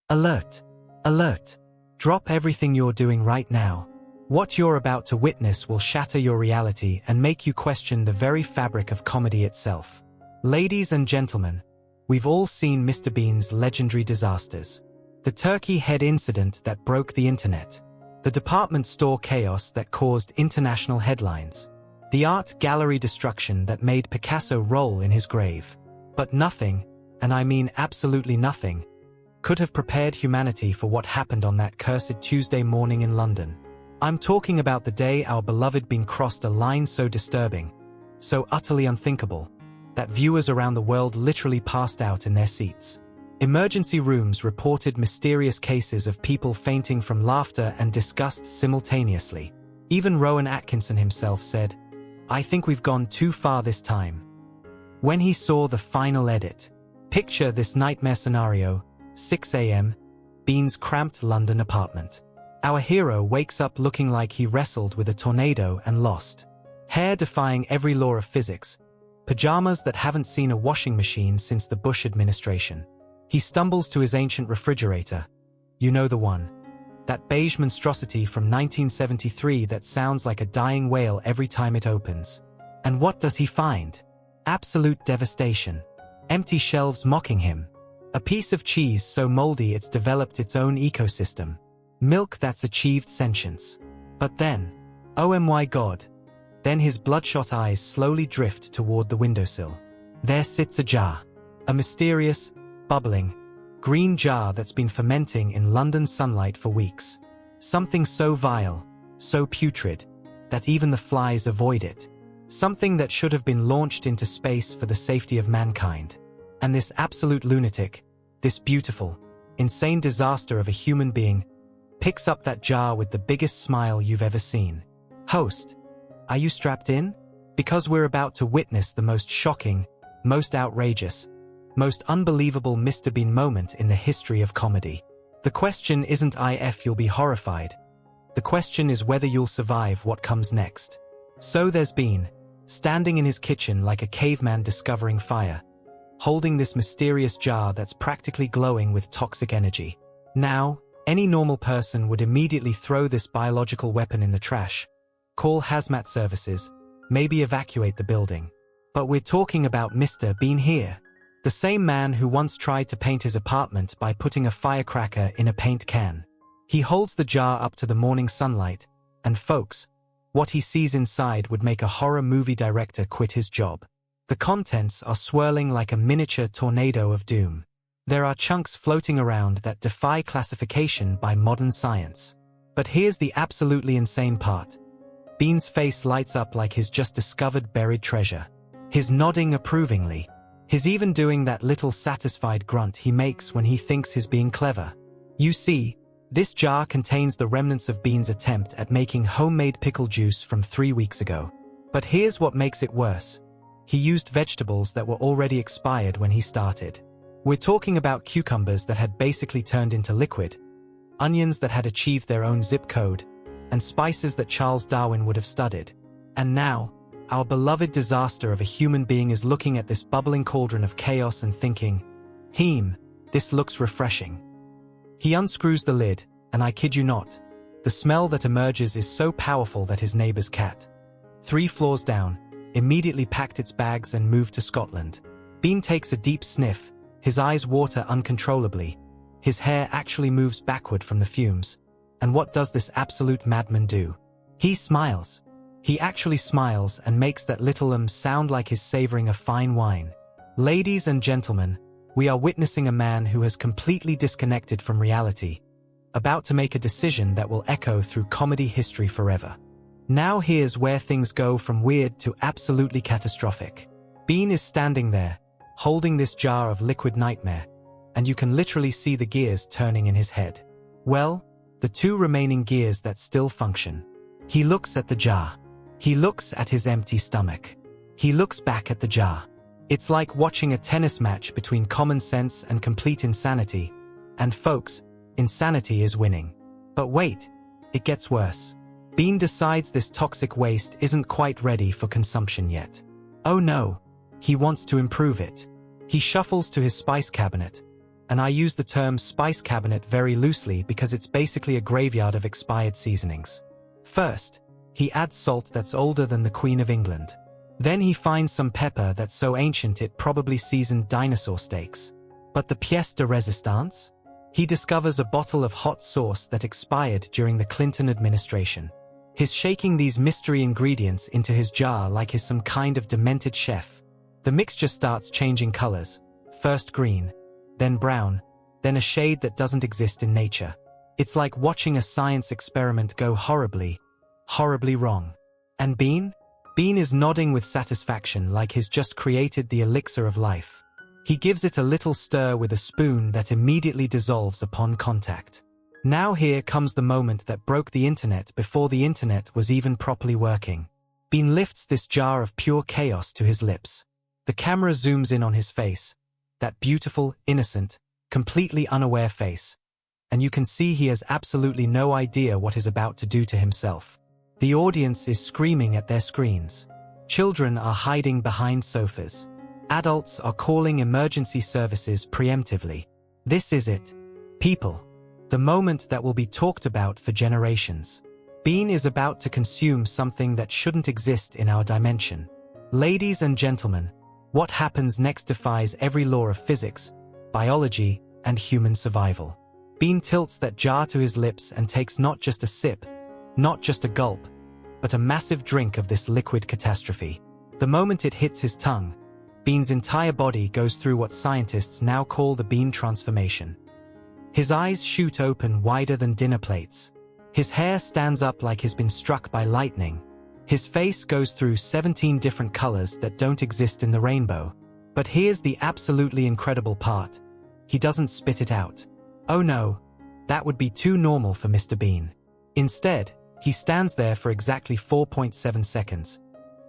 Alert! Alert! Drop everything you're doing right now. What you're about to witness will shatter your reality and make you question the very fabric of comedy itself. Ladies and gentlemen, we've all seen Mr. Bean's legendary disasters. The turkey head incident that broke the internet. The department store chaos that caused international headlines. The art gallery destruction that made Picasso roll in his grave. But nothing, and I mean absolutely nothing, could have prepared humanity for what happened on that cursed Tuesday morning in London. I'm talking about the day our beloved Bean crossed a line so disturbing, so utterly unthinkable, that viewers around the world literally passed out in their seats. Emergency rooms reported mysterious cases of people fainting from laughter and disgust simultaneously. Even Rowan Atkinson himself said, "I think we've gone too far this time." When he saw the final edit, picture this nightmare scenario, 6 a.m., Bean's cramped London apartment. Our hero wakes up looking like he wrestled with a tornado and lost. Hair defying every law of physics. Pajamas that haven't seen a washing machine since the Bush administration. He stumbles to his ancient refrigerator. You know the one. That beige monstrosity from 1973 that sounds like a dying whale every time it opens. And what does he find? Absolute devastation. Empty shelves mocking him. A piece of cheese so moldy it's developed its own ecosystem. Milk that's achieved sentience. But then, oh my God, then his bloodshot eyes slowly drift toward the windowsill. There sits a jar. A mysterious, bubbling, green jar that's been fermenting in London sunlight for weeks. Something so vile, so putrid, that even the flies avoid it. Something that should have been launched into space for the safety of mankind. And this absolute lunatic, this beautiful, insane disaster of a human being, picks up that jar with the biggest smile you've ever seen. Host, are you strapped in? Because we're about to witness the most shocking, most outrageous, most unbelievable Mr. Bean moment in the history of comedy. The question isn't if you'll be horrified. The question is whether you'll survive what comes next. So there's Bean, standing in his kitchen like a caveman discovering fire, holding this mysterious jar that's practically glowing with toxic energy. Now, any normal person would immediately throw this biological weapon in the trash, call hazmat services, maybe evacuate the building. But we're talking about Mr. Bean here. The same man who once tried to paint his apartment by putting a firecracker in a paint can. He holds the jar up to the morning sunlight, and folks, what he sees inside would make a horror movie director quit his job. The contents are swirling like a miniature tornado of doom. There are chunks floating around that defy classification by modern science. But here's the absolutely insane part. Bean's face lights up like he's just discovered buried treasure. He's nodding approvingly. He's even doing that little satisfied grunt he makes when he thinks he's being clever. You see, this jar contains the remnants of Bean's attempt at making homemade pickle juice from 3 weeks ago. But here's what makes it worse. He used vegetables that were already expired when he started. We're talking about cucumbers that had basically turned into liquid, onions that had achieved their own zip code, and spices that Charles Darwin would have studied. And now, our beloved disaster of a human being is looking at this bubbling cauldron of chaos and thinking, this looks refreshing. He unscrews the lid, and I kid you not, the smell that emerges is so powerful that his neighbor's cat, 3 floors down, immediately packed its bags and moved to Scotland. Bean takes a deep sniff, his eyes water uncontrollably. His hair actually moves backward from the fumes. And what does this absolute madman do? He smiles. He actually smiles and makes that little sound like he's savoring a fine wine. Ladies and gentlemen, we are witnessing a man who has completely disconnected from reality, about to make a decision that will echo through comedy history forever. Now here's where things go from weird to absolutely catastrophic. Bean is standing there, holding this jar of liquid nightmare, and you can literally see the gears turning in his head. Well, the 2 remaining gears that still function. He looks at the jar. He looks at his empty stomach. He looks back at the jar. It's like watching a tennis match between common sense and complete insanity. And folks, insanity is winning. But wait, it gets worse. Bean decides this toxic waste isn't quite ready for consumption yet. Oh no, he wants to improve it. He shuffles to his spice cabinet, And I use the term spice cabinet very loosely because it's basically a graveyard of expired seasonings. First, he adds salt that's older than the Queen of England. Then he finds some pepper that's so ancient it probably seasoned dinosaur steaks. But the pièce de résistance? He discovers a bottle of hot sauce that expired during the Clinton administration. He's shaking these mystery ingredients into his jar like he's some kind of demented chef. The mixture starts changing colors, first green, then brown, then a shade that doesn't exist in nature. It's like watching a science experiment go horribly, horribly wrong. And Bean? Bean is nodding with satisfaction like he's just created the elixir of life. He gives it a little stir with a spoon that immediately dissolves upon contact. Now here comes the moment that broke the internet before the internet was even properly working. Bean lifts this jar of pure chaos to his lips. The camera zooms in on his face, that beautiful, innocent, completely unaware face. And you can see he has absolutely no idea what he's about to do to himself. The audience is screaming at their screens. Children are hiding behind sofas. Adults are calling emergency services preemptively. This is it. People. The moment that will be talked about for generations. Bean is about to consume something that shouldn't exist in our dimension. Ladies and gentlemen, what happens next defies every law of physics, biology, and human survival. Bean tilts that jar to his lips and takes not just a sip, not just a gulp, but a massive drink of this liquid catastrophe. The moment it hits his tongue, Bean's entire body goes through what scientists now call the Bean transformation. His eyes shoot open wider than dinner plates. His hair stands up like he's been struck by lightning. His face goes through 17 different colors that don't exist in the rainbow. But here's the absolutely incredible part. He doesn't spit it out. Oh no, that would be too normal for Mr. Bean. Instead, he stands there for exactly 4.7 seconds.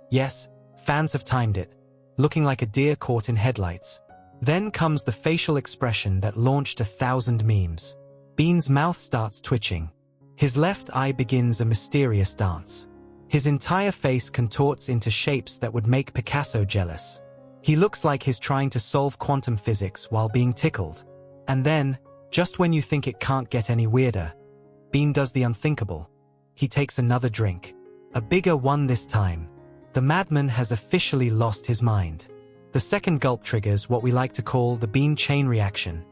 Yes, fans have timed it, looking like a deer caught in headlights. Then comes the facial expression that launched 1,000 memes. Bean's mouth starts twitching. His left eye begins a mysterious dance. His entire face contorts into shapes that would make Picasso jealous. He looks like he's trying to solve quantum physics while being tickled. And then, just when you think it can't get any weirder, Bean does the unthinkable. He takes another drink. A bigger one this time. The madman has officially lost his mind. The second gulp triggers what we like to call the Bean chain reaction.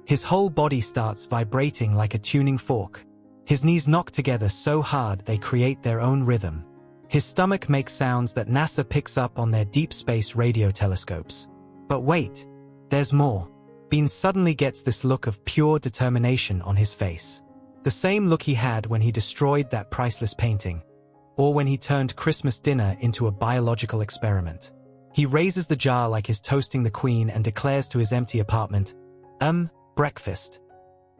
His whole body starts vibrating like a tuning fork. His knees knock together so hard they create their own rhythm. His stomach makes sounds that NASA picks up on their deep space radio telescopes. But wait, there's more. Bean suddenly gets this look of pure determination on his face. The same look he had when he destroyed that priceless painting, or when he turned Christmas dinner into a biological experiment. He raises the jar like he's toasting the Queen and declares to his empty apartment, breakfast.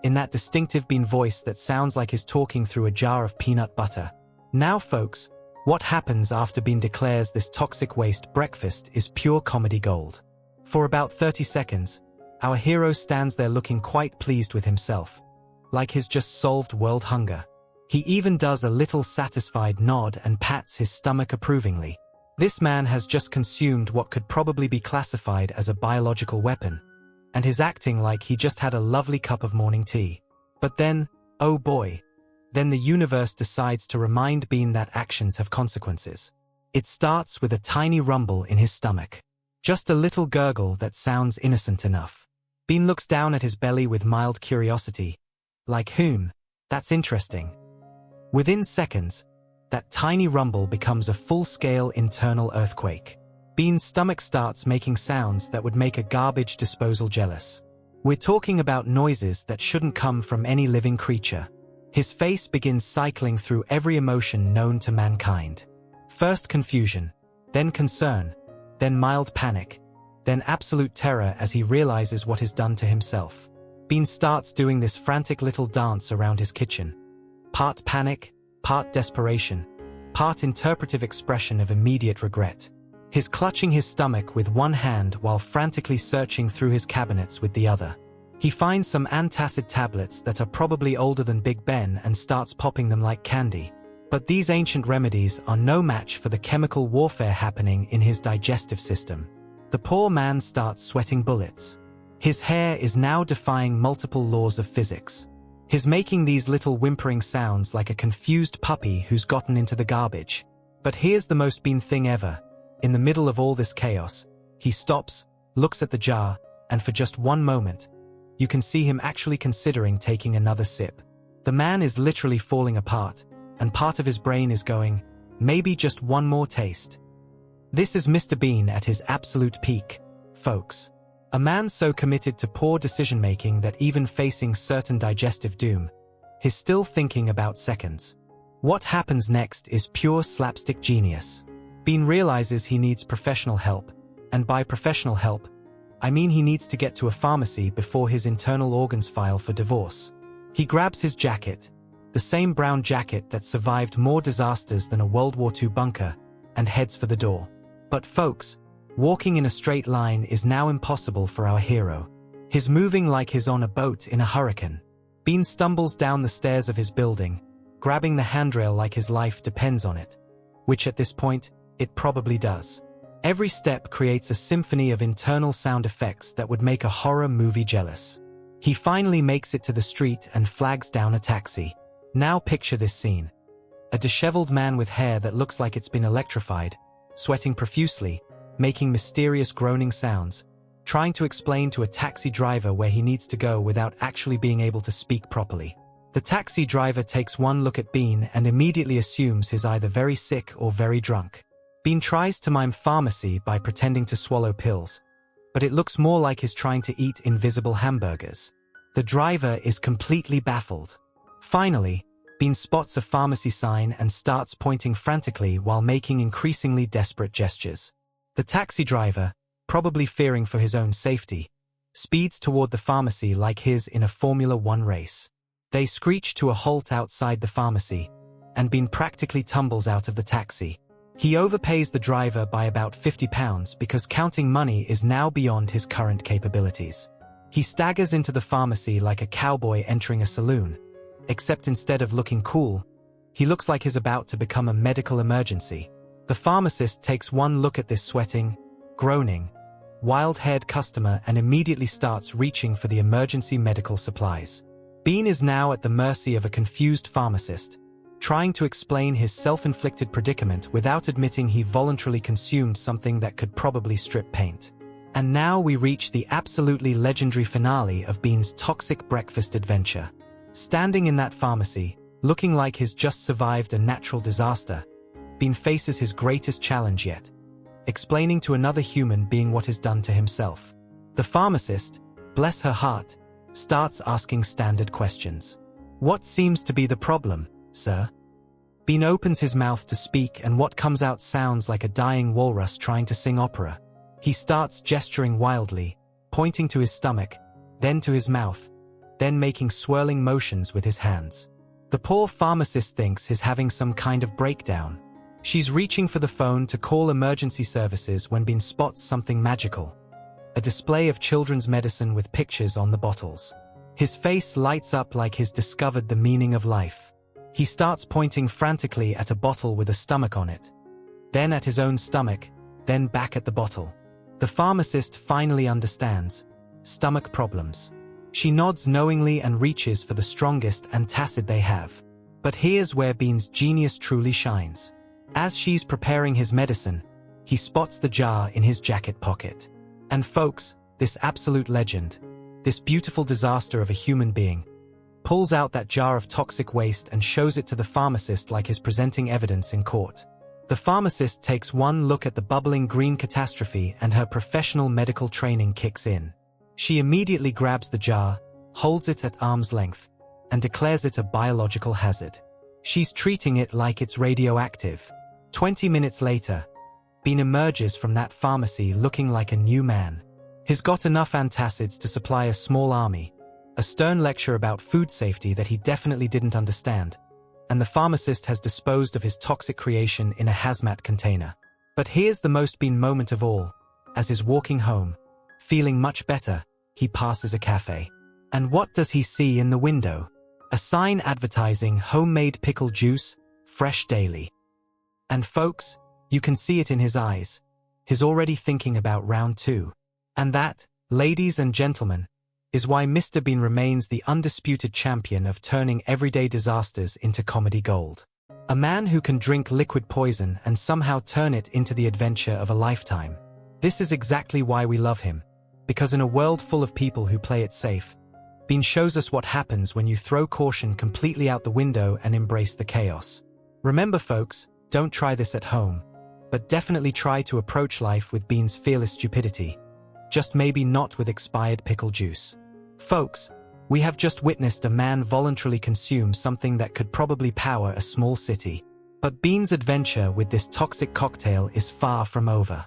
In that distinctive Bean voice that sounds like he's talking through a jar of peanut butter. Now folks, what happens after Bean declares this toxic waste breakfast is pure comedy gold. For about 30 seconds, our hero stands there looking quite pleased with himself, like he's just solved world hunger. He even does a little satisfied nod and pats his stomach approvingly. This man has just consumed what could probably be classified as a biological weapon, and he's acting like he just had a lovely cup of morning tea. But then, oh boy, then the universe decides to remind Bean that actions have consequences. It starts with a tiny rumble in his stomach. Just a little gurgle that sounds innocent enough. Bean looks down at his belly with mild curiosity. Like whom? That's interesting. Within seconds, that tiny rumble becomes a full-scale internal earthquake. Bean's stomach starts making sounds that would make a garbage disposal jealous. We're talking about noises that shouldn't come from any living creature. His face begins cycling through every emotion known to mankind. First confusion, then concern, then mild panic, then absolute terror as he realizes what he's done to himself. Bean starts doing this frantic little dance around his kitchen. Part panic, part desperation, part interpretive expression of immediate regret. He's clutching his stomach with one hand while frantically searching through his cabinets with the other. He finds some antacid tablets that are probably older than Big Ben and starts popping them like candy. But these ancient remedies are no match for the chemical warfare happening in his digestive system. The poor man starts sweating bullets. His hair is now defying multiple laws of physics. He's making these little whimpering sounds like a confused puppy who's gotten into the garbage. But here's the most Bean thing ever. In the middle of all this chaos, he stops, looks at the jar, and for just one moment, you can see him actually considering taking another sip. The man is literally falling apart, and part of his brain is going, maybe just one more taste. This is Mr. Bean at his absolute peak, folks. A man so committed to poor decision-making that even facing certain digestive doom, he's still thinking about seconds. What happens next is pure slapstick genius. Bean realizes he needs professional help, and by professional help, I mean he needs to get to a pharmacy before his internal organs file for divorce. He grabs his jacket, the same brown jacket that survived more disasters than a World War II bunker, and heads for the door. But folks, walking in a straight line is now impossible for our hero. He's moving like he's on a boat in a hurricane. Bean stumbles down the stairs of his building, grabbing the handrail like his life depends on it. Which at this point, it probably does. Every step creates a symphony of internal sound effects that would make a horror movie jealous. He finally makes it to the street and flags down a taxi. Now picture this scene. A disheveled man with hair that looks like it's been electrified, sweating profusely, making mysterious groaning sounds, trying to explain to a taxi driver where he needs to go without actually being able to speak properly. The taxi driver takes one look at Bean and immediately assumes he's either very sick or very drunk. Bean tries to mime pharmacy by pretending to swallow pills, but it looks more like he's trying to eat invisible hamburgers. The driver is completely baffled. Finally, Bean spots a pharmacy sign and starts pointing frantically while making increasingly desperate gestures. The taxi driver, probably fearing for his own safety, speeds toward the pharmacy like his in a Formula One race. They screech to a halt outside the pharmacy, and Bean practically tumbles out of the taxi. He overpays the driver by about £50 because counting money is now beyond his current capabilities. He staggers into the pharmacy like a cowboy entering a saloon, except instead of looking cool, he looks like he's about to become a medical emergency. The pharmacist takes one look at this sweating, groaning, wild-haired customer and immediately starts reaching for the emergency medical supplies. Bean is now at the mercy of a confused pharmacist, trying to explain his self-inflicted predicament without admitting he voluntarily consumed something that could probably strip paint. And now we reach the absolutely legendary finale of Bean's toxic breakfast adventure. Standing in that pharmacy, looking like he's just survived a natural disaster, Bean faces his greatest challenge yet, explaining to another human being what is done to himself. The pharmacist, bless her heart, starts asking standard questions. What seems to be the problem, sir? Bean opens his mouth to speak and what comes out sounds like a dying walrus trying to sing opera. He starts gesturing wildly, pointing to his stomach, then to his mouth, then making swirling motions with his hands. The poor pharmacist thinks he's having some kind of breakdown. She's reaching for the phone to call emergency services when Bean spots something magical. A display of children's medicine with pictures on the bottles. His face lights up like he's discovered the meaning of life. He starts pointing frantically at a bottle with a stomach on it. Then at his own stomach, then back at the bottle. The pharmacist finally understands. Stomach problems. She nods knowingly and reaches for the strongest antacid they have. But here's where Bean's genius truly shines. As she's preparing his medicine, he spots the jar in his jacket pocket. And folks, this absolute legend, this beautiful disaster of a human being, pulls out that jar of toxic waste and shows it to the pharmacist like he's presenting evidence in court. The pharmacist takes one look at the bubbling green catastrophe and her professional medical training kicks in. She immediately grabs the jar, holds it at arm's length, and declares it a biological hazard. She's treating it like it's radioactive. 20 minutes later, Bean emerges from that pharmacy looking like a new man. He's got enough antacids to supply a small army, a stern lecture about food safety that he definitely didn't understand, and the pharmacist has disposed of his toxic creation in a hazmat container. But here's the most Bean moment of all. As he's walking home, feeling much better, he passes a cafe. And what does he see in the window? A sign advertising homemade pickle juice, fresh daily. And folks, you can see it in his eyes. He's already thinking about round 2. And that, ladies and gentlemen, is why Mr. Bean remains the undisputed champion of turning everyday disasters into comedy gold. A man who can drink liquid poison and somehow turn it into the adventure of a lifetime. This is exactly why we love him, because in a world full of people who play it safe, Bean shows us what happens when you throw caution completely out the window and embrace the chaos. Remember folks, don't try this at home, but definitely try to approach life with Bean's fearless stupidity. Just maybe not with expired pickle juice. Folks, we have just witnessed a man voluntarily consume something that could probably power a small city. But Bean's adventure with this toxic cocktail is far from over.